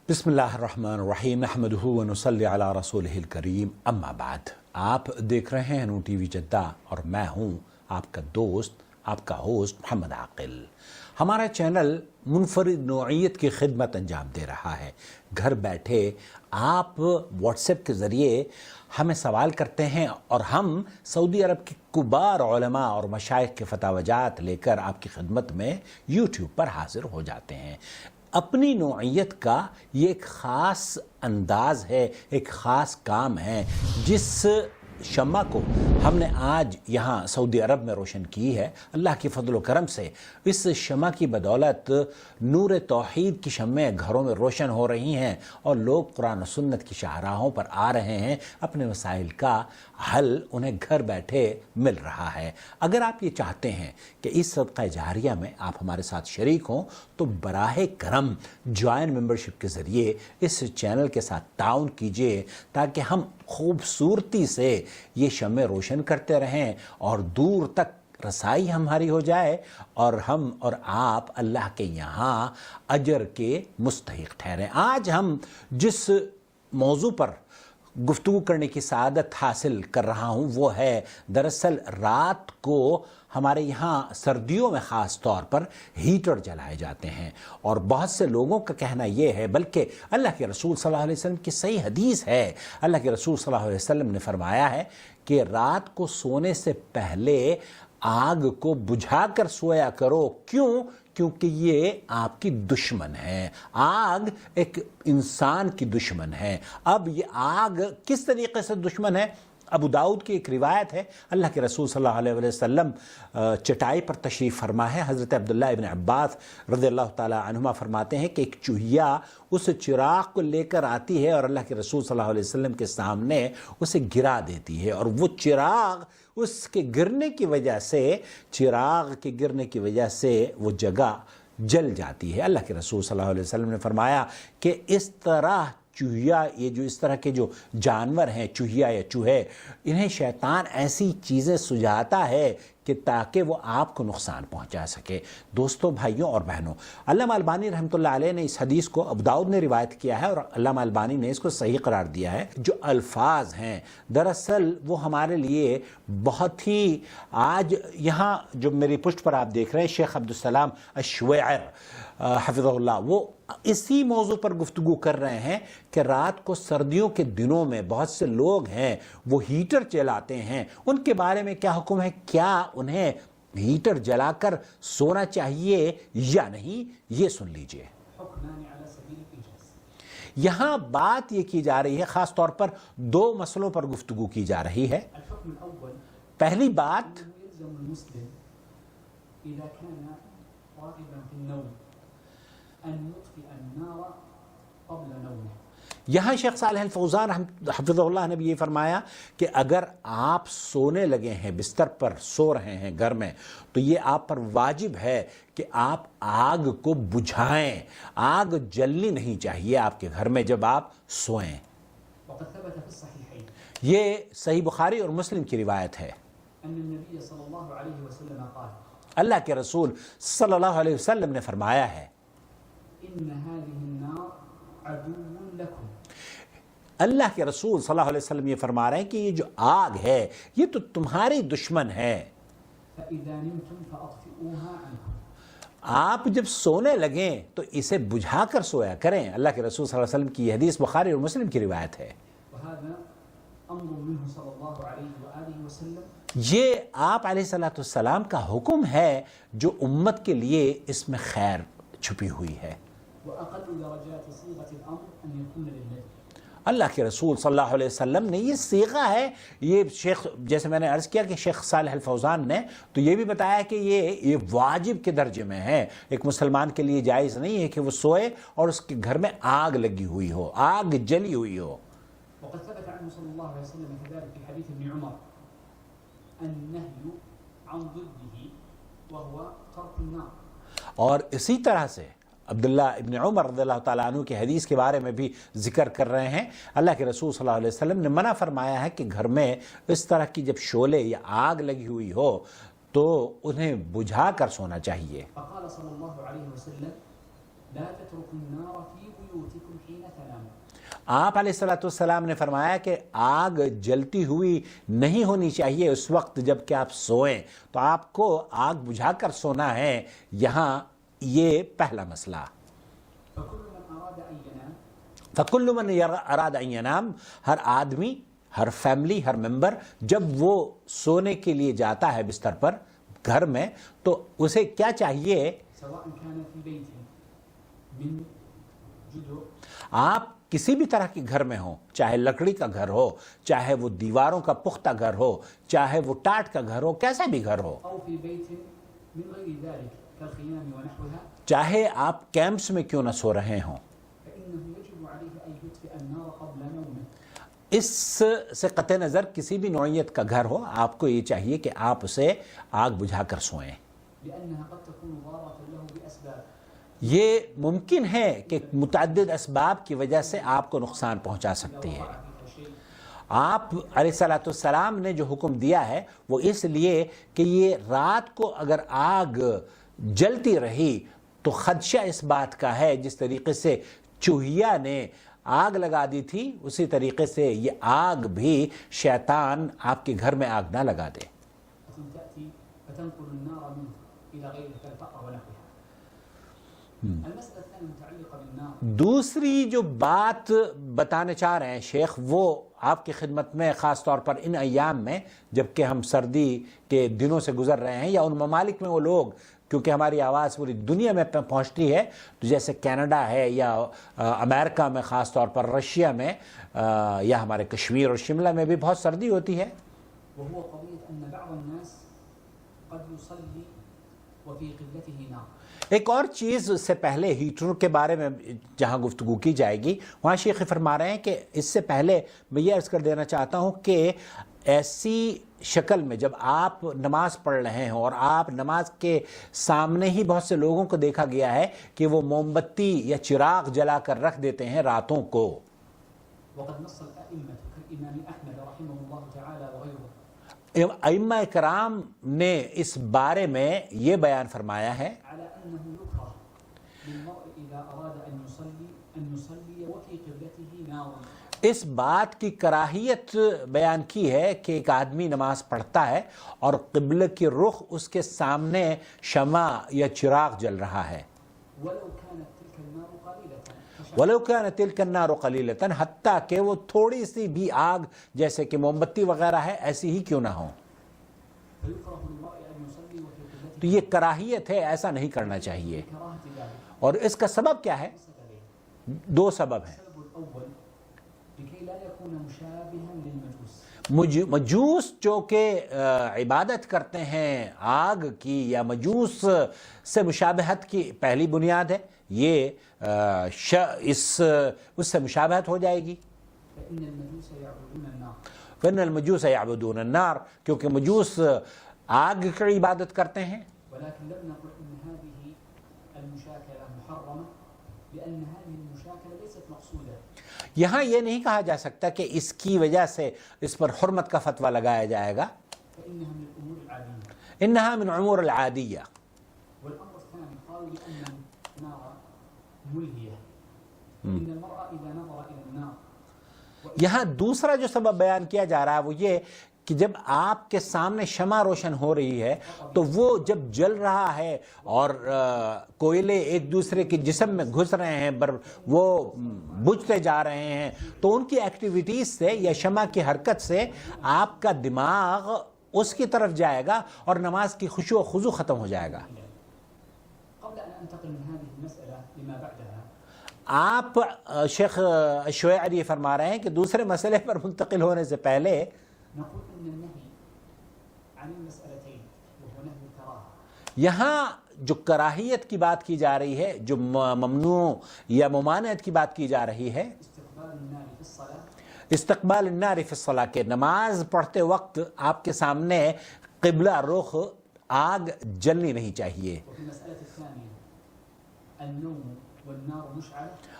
بسم اللہ الرحمن الرحیم نحمدہ ونصلی علی رسولہ الکریم اما بعد۔ آپ دیکھ رہے ہیں نور ٹی وی جدہ اور میں ہوں آپ کا دوست، آپ کا ہوسٹ محمد عاقل۔ ہمارا چینل منفرد نوعیت کی خدمت انجام دے رہا ہے۔ گھر بیٹھے آپ واٹس ایپ کے ذریعے ہمیں سوال کرتے ہیں اور ہم سعودی عرب کے کبار علماء اور مشائخ کے فتاوی جات لے کر آپ کی خدمت میں یوٹیوب پر حاضر ہو جاتے ہیں۔ اپنی نوعیت کا یہ ایک خاص انداز ہے، ایک خاص کام ہے جس شمع کو ہم نے آج یہاں سعودی عرب میں روشن کی ہے۔ اللہ کی فضل و کرم سے اس شمع کی بدولت نور توحید کی شمعیں گھروں میں روشن ہو رہی ہیں اور لوگ قرآن و سنت کی شاہراہوں پر آ رہے ہیں، اپنے مسائل کا حل انہیں گھر بیٹھے مل رہا ہے۔ اگر آپ یہ چاہتے ہیں کہ اس صدقہ جاریہ میں آپ ہمارے ساتھ شریک ہوں تو براہ کرم جوائن ممبرشپ کے ذریعے اس چینل کے ساتھ تعاون کیجیے تاکہ ہم خوبصورتی سے یہ شمع روشن کرتے رہیں اور دور تک رسائی ہماری ہو جائے اور ہم اور آپ اللہ کے یہاں اجر کے مستحق ٹھہریں۔ آج ہم جس موضوع پر گفتگو کرنے کی سعادت حاصل کر رہا ہوں وہ ہے دراصل رات کو ہمارے یہاں سردیوں میں خاص طور پر ہیٹر جلائے جاتے ہیں اور بہت سے لوگوں کا کہنا یہ ہے، بلکہ اللہ کے رسول صلی اللہ علیہ وسلم کی صحیح حدیث ہے، اللہ کے رسول صلی اللہ علیہ وسلم نے فرمایا ہے کہ رات کو سونے سے پہلے آگ کو بجھا کر سویا کرو۔ کیوں؟ کیونکہ یہ آپ کی دشمن ہے۔ آگ ایک انسان کی دشمن ہے۔ اب یہ آگ کس طریقے سے دشمن ہے؟ ابو داؤد کی ایک روایت ہے، اللہ کے رسول صلی اللہ علیہ وسلم چٹائی پر تشریف فرما ہے۔ حضرت عبداللہ ابن عباس رضی اللہ تعالی عنہما فرماتے ہیں کہ ایک چوہیا اس چراغ کو لے کر آتی ہے اور اللہ کے رسول صلی اللہ علیہ وسلم کے سامنے اسے گرا دیتی ہے اور وہ چراغ اس کے گرنے کی وجہ سے، چراغ کے گرنے کی وجہ سے وہ جگہ جل جاتی ہے۔ اللہ کے رسول صلی اللہ علیہ وسلم نے فرمایا کہ اس طرح چوہیا، یہ جو اس طرح کے جو جانور ہیں، چوہیا یا چوہے، انہیں شیطان ایسی چیزیں سجھاتا ہے کہ تاکہ وہ آپ کو نقصان پہنچا سکے۔ دوستوں، بھائیوں اور بہنوں، علامہ البانی رحمۃ اللہ علیہ نے اس حدیث کو، ابو داؤد نے روایت کیا ہے اور علامہ البانی نے اس کو صحیح قرار دیا ہے۔ جو الفاظ ہیں دراصل وہ ہمارے لیے بہت ہی، آج یہاں جو میری پشت پر آپ دیکھ رہے ہیں شیخ عبدالسلام الشویعر حفظہ اللہ، وہ اسی موضوع پر گفتگو کر رہے ہیں کہ رات کو سردیوں کے دنوں میں بہت سے لوگ ہیں وہ ہیٹر چلاتے ہیں، ان کے بارے میں کیا حکم ہے؟ کیا انہیں ہیٹر جلا کر سونا چاہیے یا نہیں؟ یہ سن لیجئے۔ یہاں بات یہ کی جا رہی ہے، خاص طور پر دو مسئلوں پر گفتگو کی جا رہی ہے۔ پہلی بات، یہاں شیخ صالح الفوزان حفظہ اللہ نے بھی یہ فرمایا کہ اگر آپ سونے لگے ہیں، بستر پر سو رہے ہیں گھر میں، تو یہ آپ پر واجب ہے کہ آپ آگ کو بجھائیں۔ آگ جلنی نہیں چاہیے آپ کے گھر میں جب آپ سوئیں۔ یہ صحیح بخاری اور مسلم کی روایت ہے۔ اللہ کے رسول صلی اللہ علیہ وسلم نے فرمایا ہے، اللہ کے رسول صلی اللہ علیہ وسلم یہ فرما رہے ہیں کہ یہ جو آگ ہے یہ تو تمہاری دشمن ہے۔ آپ جب سونے لگیں تو اسے بجھا کر سویا کریں۔ اللہ کے رسول صلی اللہ علیہ وسلم کی یہ حدیث بخاری اور مسلم کی روایت ہے۔ یہ آپ علیہ السلام کا حکم ہے جو امت کے لیے اس میں خیر چھپی ہوئی ہے۔ اللہ کے رسول صلی اللہ علیہ وسلم نے یہ صیغہ ہے، یہ شیخ، جیسے میں نے عرض کیا کہ شیخ صالح الفوزان نے تو یہ بھی بتایا کہ یہ واجب کے درجے میں ہے۔ ایک مسلمان کے لیے جائز نہیں ہے کہ وہ سوئے اور اس کے گھر میں آگ لگی ہوئی ہو، آگ جلی ہوئی ہو۔ وقد ثبت عنه صلى الله عليه وسلم كذلك في حديث ابن عمر النهي عن ضده وهو ترك النار، اور اسی طرح سے عبداللہ ابن عمر رضی اللہ تعالیٰ عنہ کی حدیث کے بارے میں بھی ذکر کر رہے ہیں۔ اللہ کے رسول صلی اللہ علیہ وسلم نے منع فرمایا ہے کہ گھر میں اس طرح کی جب شعلے یا آگ لگی ہوئی ہو تو انہیں بجھا کر سونا چاہیے۔ فقال صلی اللہ علیہ وسلم لا تتركوا النار في بيوتكم حين تنامون. آپ علیہ السلام نے فرمایا کہ آگ جلتی ہوئی نہیں ہونی چاہیے اس وقت جب کہ آپ سوئیں، تو آپ کو آگ بجھا کر سونا ہے. یہاں یہ پہلا مسئلہ. فَكُلُّ مَنْ أَرَادَ أَنْ يَنَامَ، ہر آدمی، ہر فیملی، ہر ممبر جب وہ سونے کے لیے جاتا ہے بستر پر گھر میں، تو اسے کیا چاہیے؟ آپ کسی بھی طرح کے گھر میں ہوں، چاہے لکڑی کا گھر ہو، چاہے وہ دیواروں کا پختہ گھر ہو، چاہے وہ ٹاٹ کا گھر ہو، کیسا بھی گھر ہو، چاہے آپ کیمپس میں کیوں نہ سو رہے ہوں، اس سے قطع نظر کسی بھی نوعیت کا گھر ہو، آپ کو یہ چاہیے کہ آپ اسے آگ بجھا کر سوئیں. یہ ممکن ہے کہ متعدد اسباب کی وجہ سے آپ کو نقصان پہنچا سکتی ہے. آپ علیہ السلام نے جو حکم دیا ہے وہ اس لیے کہ یہ رات کو اگر آگ جلتی رہی تو خدشہ اس بات کا ہے، جس طریقے سے چوہیا نے آگ لگا دی تھی اسی طریقے سے یہ آگ بھی شیطان آپ کے گھر میں آگ نہ لگا دے. دوسری جو بات بتانے چاہ رہے ہیں شیخ وہ آپ کی خدمت میں، خاص طور پر ان ایام میں جبکہ ہم سردی کے دنوں سے گزر رہے ہیں، یا ان ممالک میں وہ لوگ، کیونکہ ہماری آواز پوری دنیا میں پہنچتی ہے، تو جیسے کینیڈا ہے یا امریکہ میں، خاص طور پر رشیا میں، یا ہمارے کشمیر اور شملہ میں بھی بہت سردی ہوتی ہے. ایک اور چیز اس سے پہلے ہیٹروں کے بارے میں جہاں گفتگو کی جائے گی وہاں شیخ فرما رہے ہیں کہ اس سے پہلے میں یہ عرض کر دینا چاہتا ہوں کہ ایسی شکل میں جب آپ نماز پڑھ رہے ہوں اور آپ نماز کے سامنے ہی بہت سے لوگوں کو دیکھا گیا ہے کہ وہ موم بتی یا چراغ جلا کر رکھ دیتے ہیں راتوں کو. ائمہ کرام نے اس بارے میں یہ بیان فرمایا ہے اس بات کی کراہیت بیان کی ہے کہ ایک آدمی نماز پڑھتا ہے اور قبلہ کی رخ اس کے سامنے شمع یا چراغ جل رہا ہے، وَلَوْ كَانَ تِلْكَ النَّارُ قَلِيلَةً، حتیٰ کہ وہ تھوڑی سی بھی آگ جیسے کہ موم بتی وغیرہ ہے ایسی ہی کیوں نہ ہو. تو یہ کراہیت ہے، ایسا نہیں کرنا چاہیے. اور اس کا سبب کیا ہے؟ دو سبب ہیں. مجوس جو کہ عبادت کرتے ہیں آگ کی یا مجوس سے مشابہت کی پہلی بنیاد ہے، یہ اس سے مشابہت ہو جائے گی. فَإِنَّ الْمَجُوسَ يَعْبُدُونَ النَّارِ، کیونکہ مجوس آگ کی عبادت کرتے ہیں. یہاں یہ نہیں کہا جا سکتا کہ اس کی وجہ سے اس پر حرمت کا فتویٰ لگایا جائے گا. انہا من عمور العادیہ. یہاں دوسرا جو سبب بیان کیا جا رہا ہے وہ یہ کہ جب آپ کے سامنے شمع روشن ہو رہی ہے تو وہ جب جل رہا ہے اور کوئلے ایک دوسرے کے جسم میں گھس رہے ہیں، وہ بجھتے جا رہے ہیں، تو ان کی ایکٹیویٹیز سے یا شمع کی حرکت سے آپ کا دماغ اس کی طرف جائے گا اور نماز کی خشوع و خضوع ختم ہو جائے گا. آپ شیخ شعیعری فرما رہے ہیں کہ دوسرے مسئلے پر منتقل ہونے سے پہلے یہاں جو کراہیت کی بات کی جا رہی ہے، جو ممنوع یا ممانعت کی بات کی جا رہی ہے، استقبال النار فی الصلاۃ، کہ نماز پڑھتے وقت آپ کے سامنے قبلہ رخ آگ جلنی نہیں چاہیے.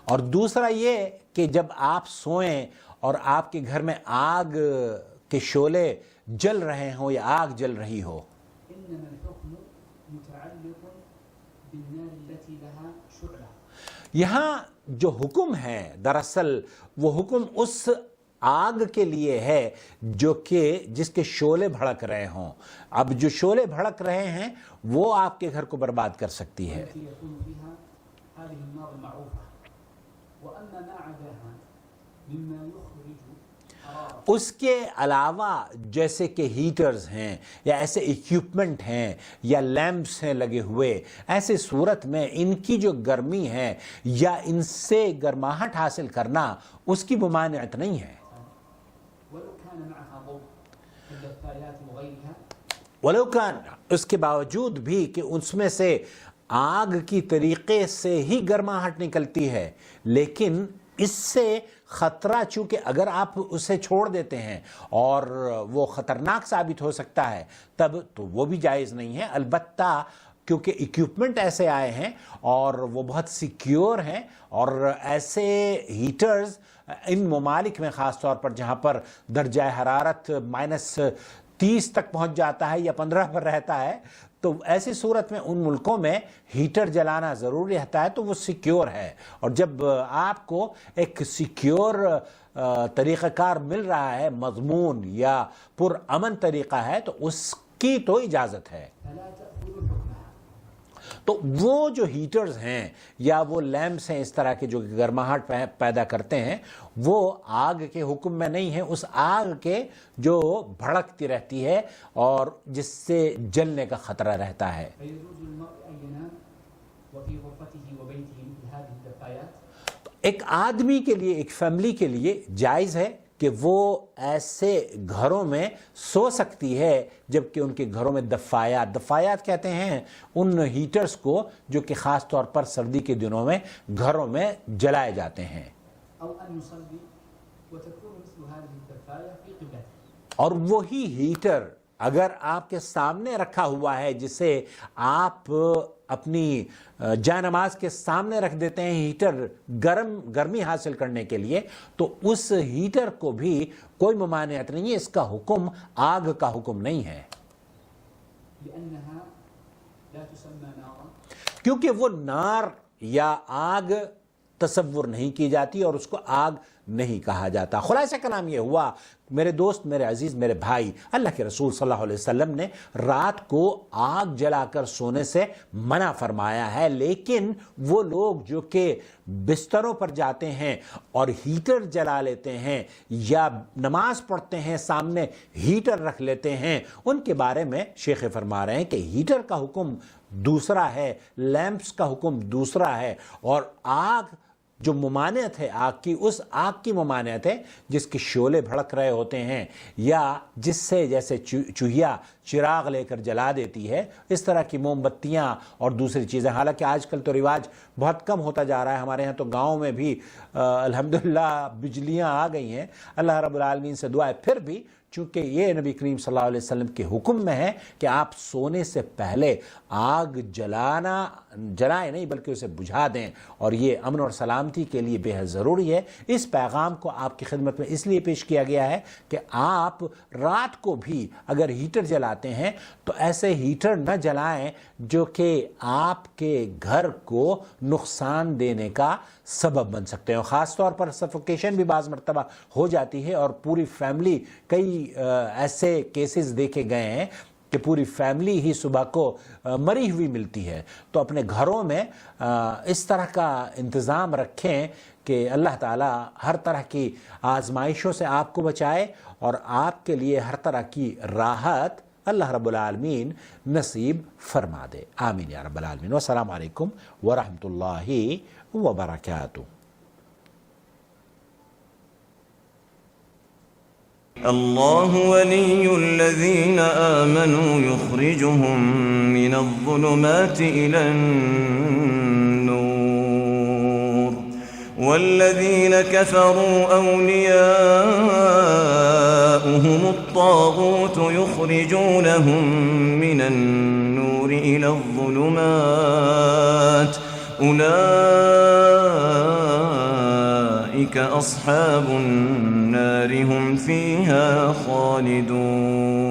اور دوسرا یہ کہ جب آپ سوئیں اور آپ کے گھر میں آگ کے شعلے جل رہے ہوں یا آگ جل رہی ہو. یہاں جو حکم ہے دراصل وہ حکم اس آگ کے لیے ہے جو کہ جس کے شعلے بھڑک رہے ہوں. اب جو شعلے بھڑک رہے ہیں وہ آپ کے گھر کو برباد کر سکتی ہے. التي يكون بها هذه النار المعروفة، وأما ما عداها مما يخرج حرارة. اس کے علاوہ جیسے کہ ہیٹرز ہیں یا ایسے ایکوپمنٹ ہیں یا لیمپس ہیں لگے ہوئے، ایسے صورت میں ان کی جو گرمی ہے یا ان سے گرماہٹ حاصل کرنا اس کی ممانعت نہیں ہے. ولو كان معها ضوء كالدفايات وغيرها، ولو کان، اس کے باوجود بھی کہ اس میں سے آگ کی طریقے سے ہی گرماہٹ نکلتی ہے، لیکن اس سے خطرہ چونکہ اگر آپ اسے چھوڑ دیتے ہیں اور وہ خطرناک ثابت ہو سکتا ہے تب تو وہ بھی جائز نہیں ہے. البتہ کیونکہ ایکوپمنٹ ایسے آئے ہیں اور وہ بہت سیکیور ہیں، اور ایسے ہیٹرز ان ممالک میں خاص طور پر جہاں پر درجہ حرارت -30 تک پہنچ جاتا ہے یا 15 پر رہتا ہے، تو ایسی صورت میں ان ملکوں میں ہیٹر جلانا ضروری رہتا ہے، تو وہ سیکیور ہے. اور جب آپ کو ایک سیکیور طریقہ کار مل رہا ہے، مضمون یا پرامن طریقہ ہے، تو اس کی تو اجازت ہے. فلا تأخذ حكمها. تو وہ جو ہیٹرز ہیں یا وہ لیمپس ہیں اس طرح کے جو گرماہٹ پیدا کرتے ہیں، وہ آگ کے حکم میں نہیں ہیں، اس آگ کے جو بھڑکتی رہتی ہے اور جس سے جلنے کا خطرہ رہتا ہے. فيجوز للمرء أن ينام وفي غرفته وبيته مثل هذه الدفايات. ایک آدمی کے لیے، ایک فیملی کے لیے جائز ہے کہ وہ ایسے گھروں میں سو سکتی ہے جبکہ ان کے گھروں میں دفایات کہتے ہیں ان ہیٹرز کو جو کہ خاص طور پر سردی کے دنوں میں گھروں میں جلائے جاتے ہیں. أو أن يصلي وتكون مثل هذه الدفاية في قبلته. اور وہی ہیٹر اگر آپ کے سامنے رکھا ہوا ہے جسے آپ اپنی جائے نماز کے سامنے رکھ دیتے ہیں ہیٹر گرمی حاصل کرنے کے لیے، تو اس ہیٹر کو بھی کوئی ممانعت نہیں ہے، اس کا حکم آگ کا حکم نہیں ہے. لأنها لا تسمى نارا. کیونکہ وہ نار یا آگ تصور نہیں کی جاتی اور اس کو آگ نہیں کہا جاتا. خلاصہ کلام یہ ہوا میرے دوست، میرے عزیز، میرے بھائی، اللہ کے رسول صلی اللہ علیہ وسلم نے رات کو آگ جلا کر سونے سے منع فرمایا ہے، لیکن وہ لوگ جو کہ بستروں پر جاتے ہیں اور ہیٹر جلا لیتے ہیں یا نماز پڑھتے ہیں سامنے ہیٹر رکھ لیتے ہیں، ان کے بارے میں شیخ فرما رہے ہیں کہ ہیٹر کا حکم دوسرا ہے، لیمپس کا حکم دوسرا ہے، اور آگ جو ممانعت ہے آگ کی، اس آگ کی ممانعت ہے جس کے شعلے بھڑک رہے ہوتے ہیں یا جس سے جیسے چوہیا چراغ لے کر جلا دیتی ہے، اس طرح کی موم بتیاں اور دوسری چیزیں. حالانکہ آج کل تو رواج بہت کم ہوتا جا رہا ہے، ہمارے ہاں تو گاؤں میں بھی الحمدللہ بجلیاں آ گئی ہیں، اللہ رب العالمین سے دعا ہے. پھر بھی چونکہ یہ نبی کریم صلی اللہ علیہ وسلم کے حکم میں ہے کہ آپ سونے سے پہلے آگ جلائیں نہیں بلکہ اسے بجھا دیں، اور یہ امن اور سلامتی کے لیے بے حد ضروری ہے. اس پیغام کو آپ کی خدمت میں اس لیے پیش کیا گیا ہے کہ آپ رات کو بھی اگر ہیٹر جلاتے ہیں تو ایسے ہیٹر نہ جلائیں جو کہ آپ کے گھر کو نقصان دینے کا سبب بن سکتے ہیں. خاص طور پر سفوکیشن بھی بعض مرتبہ ہو جاتی ہے، اور پوری فیملی، کئی ایسے کیسز دیکھے گئے ہیں کہ پوری فیملی ہی صبح کو مری ہوئی ملتی ہے. تو اپنے گھروں میں اس طرح کا انتظام رکھیں کہ اللہ تعالیٰ ہر طرح کی آزمائشوں سے آپ کو بچائے اور آپ کے لیے ہر طرح کی راحت اللہ رب العالمین نصیب فرما دے. آمین یا رب العالمین. والسلام علیکم ورحمۃ اللہ وبرکاتہ. الله ولي الذين آمنوا يخرجهم من الظلمات إلى النور والذين كفروا أولياؤهم الطاغوت يخرجونهم من النور إلى الظلمات أولئك أصحاب النار هم فيها خالدون.